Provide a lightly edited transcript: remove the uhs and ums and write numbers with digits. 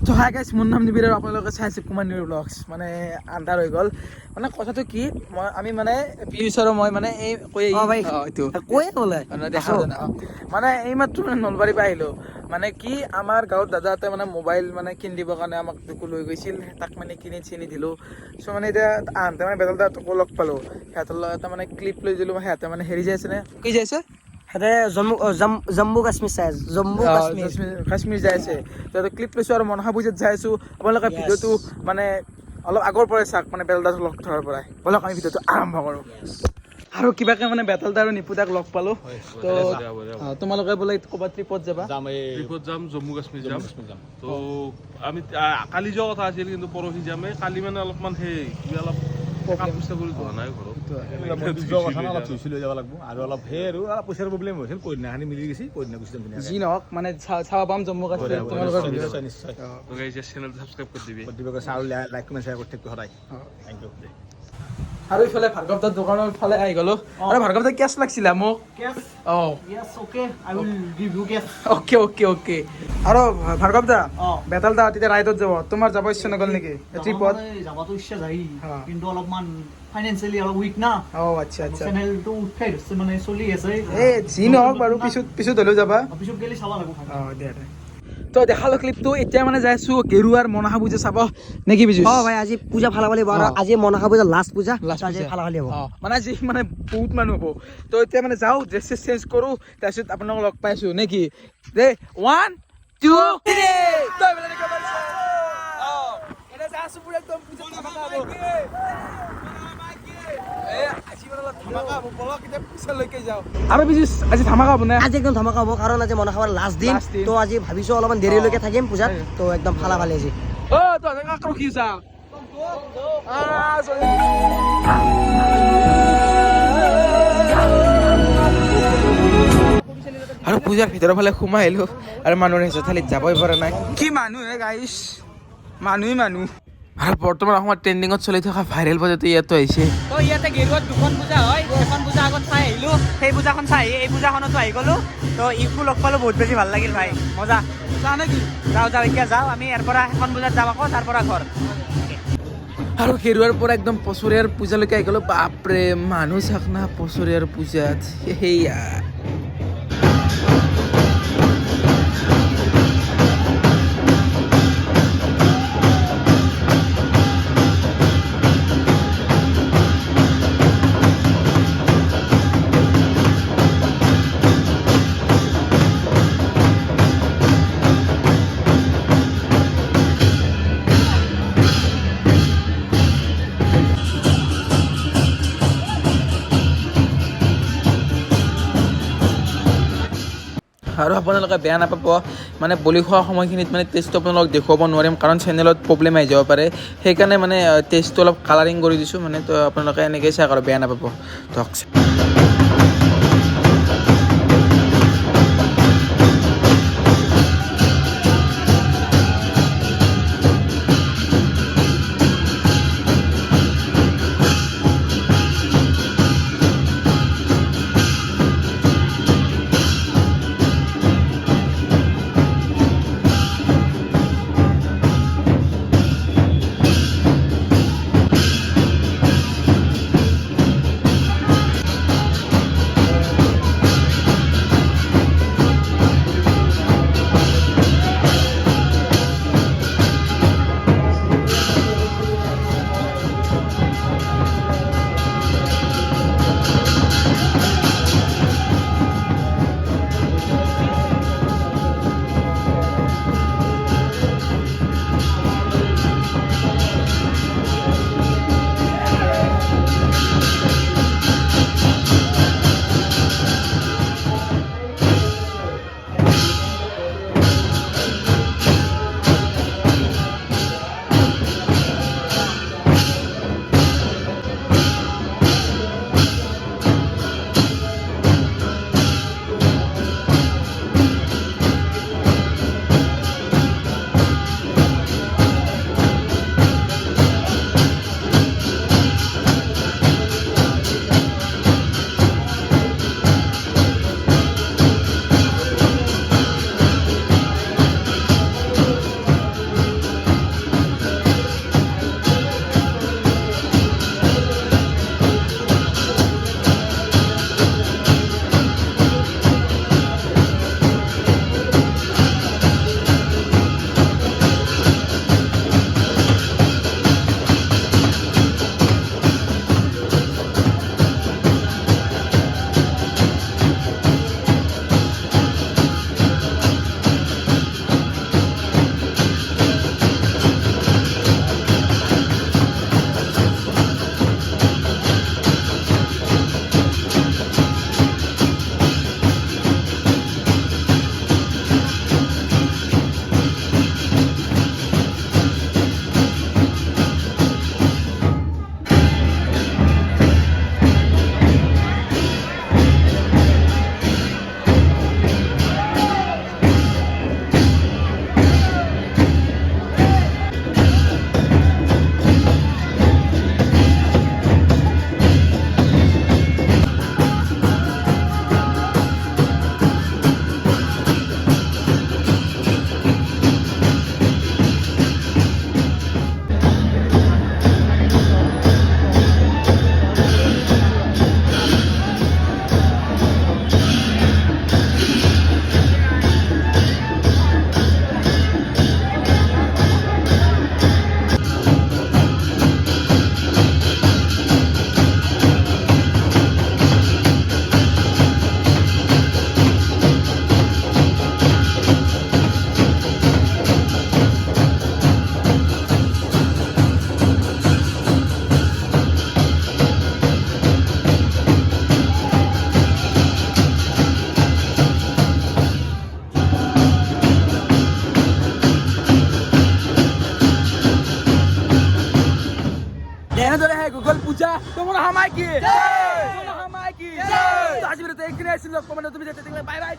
তো hi guys, মোৰ নাম নিবিৰ আৰু আপোনালোকে চাই আছে কুমাৰ নিবিৰ ব্লগছ। মানে আন্ধাৰ হৈ গ'ল, মানে কথাটো কি, আমি মানে পিউচাৰো মই মানে এই দেখা মানে এইমাত্ৰ মানে নলবাৰীৰ পৰা আহিলোঁ। মানে কি আমাৰ গাঁৱত দাদাহঁতে মানে মোবাইল মানে কিনি দিবৰ কাৰণে আমাক লৈ গৈছিল, তাক মানে কিনি চিনি দিলোঁ। চ' মানে এতিয়া আহোঁতে মানে বেদল দাহঁতকো লগ পালোঁ, সিহঁতৰ লগত এটা মানে ক্লিপ লৈ দিলোঁ। সিহঁতে মানে হেৰি যাই আছে নে কি যাই আছে, জম্মু কাশ্মীৰ চাই কাশ্মীৰ যাই আছে। তো ক্লিপ লৈছোঁ আৰু মনসা পূজাত যাই আছোঁ। আপোনালোকে ভিডিঅ'টো মানে অলপ আগৰ পৰাই চাওক, মানে বেলদাক লগ ধৰাৰ পৰাই। ব'লক আমি ভিডিঅ'টো আৰম্ভ কৰোঁ। আৰু কিবাকে মানে বেতালদা আৰু নিপুদাক লগ পালোঁ। তো তোমালোকে বোলে ক'ৰবাত ট্ৰিপত যাবা? ট্ৰিপত যাম, জম্মু কাশ্মীৰ যাম। তো আমি কালি যোৱা কথা আছিল, কিন্তু পৰহি যাম। কালি মানে অলপমান কিবা অলপ পইচা কৰি ধোৱা নাই ঘৰত, লৈ যাব লাগিব। আৰু অলপ আৰু অলপ পইচাৰ প্ৰব্লেম হৈছিল, কইনাখানি মিলি গৈছে, কইনা গুচি যাম। যি নহওক মানে চাব পাম জম্মু কাশ্মীৰ তোমালোকৰ ভিডিঅ'। নিশ্চয় চেনেলটো ছাবস্ক্ৰাইব কৰি দিবি, আৰু লাইক কমেণ্ট শ্বেয়াৰ কৰি থাকিব সদায়। Thank you. আৰু ইফালে ভাৰ্গৱ দাৰ দোকানৰ ফালে আহি গ'লো। আৰু ভাৰ্গৱ দা কেছ লাগিছিলে মোক। অ'কে। আৰু ভাৰ্গৱ দা, বেতাল দা তেতিয়া ৰাইডত যাব, তোমাৰ যাব ইচ্ছা নগ'ল নেকি ট্ৰিপত? যাবতো ইচ্ছা যায়, কিন্তু অলপমান ফাইনেন্সিয়েলি অলপ উইক না। আচ্ছা। চেনেলটো উঠাই ধৰিছে, মানে চলি আছে। যি নহওক বাৰু, পিছত হ'লেও যাবা। পিছত গেলি চাব লাগিব। দে। তো দেখালো ক্লিপটো, এতিয়া মানে যাই আছো গেৰুৱাৰ মনসা পূজা চাব নেকি বুজিছ? ভাই আজি পূজা ভাল লাগিব, আৰু আজি মনসা পূজা লাষ্ট পূজা, আজি ভাল হ'ব। মানে আজি মানে বহুত মানুহ হ'ব। তো এতিয়া মানে যাওঁ, ড্ৰেছ চেঞ্জ কৰোঁ, তাৰপিছত আপোনালোকক লগ পাইছোঁ নেকি? দে 1 2 আৰু আজি ধামাকা হ'ব নে? আজি একদম ধামাকা হ'ব, কাৰণ আজি মনসা পূজাৰ লাষ্ট দিন। তো আজি ভাবিছো অলপমান দেৰিলৈকে থাকিম পূজাত, তো একদম ফালা ফালি আজি। আৰু পূজাৰ ভিতৰৰ ফালে সোমাই আহিলোঁ, আৰু মানুহৰ হেঁচা ঠালিত যাবই পৰা নাই। কি মানুহ গাইছ, মানুহ। আৰু বৰ্তমান অসমত ট্ৰেণ্ডিঙত চলি থকা ভাইৰেল পূজাটো ইয়াতো আহিছে। তো ইয়াতে গেৰুৱাত দুখন পূজা হয়, এখন পূজা আগত চাই আহিলোঁ, সেই পূজাখন চাই আহি এই পূজাখনতো আহি গ'লোঁ। তো ইকো লগ পালোঁ, বহুত বেছি ভাল লাগিল ভাই, মজা। যাওঁ নেকি? যাওঁ এতিয়া যাওঁ, আমি ইয়াৰ পৰা এখন পূজাত যাম, আকৌ তাৰ পৰা ঘৰ। আৰু গেৰুৱাৰ পৰা একদম পচৰীয়াৰ পূজালৈকে আহি গ'লোঁ। বাপৰে মানুহ চাক না পচৰীয়াৰ পূজাত, সেয়া। আৰু আপোনালোকে বেয়া নাপাব, মানে বলি খোৱা সময়খিনিত মানে টেষ্টটো আপোনালোকক দেখুৱাব নোৱাৰিম, কাৰণ চেনেলত প্ৰব্লেম আহি যাব পাৰে। সেইকাৰণে মানে টেষ্টটো অলপ কালাৰিং কৰি দিছোঁ, মানে তো আপোনালোকে এনেকৈ চাই আৰু বেয়া নাপাব। ধৰক এনেদৰে হে গুগল পূজা তোমাৰ হামাই কি আজি ভিডিঅ'টো এইখিনি আছিল লগ পাম তুমি বাই বাই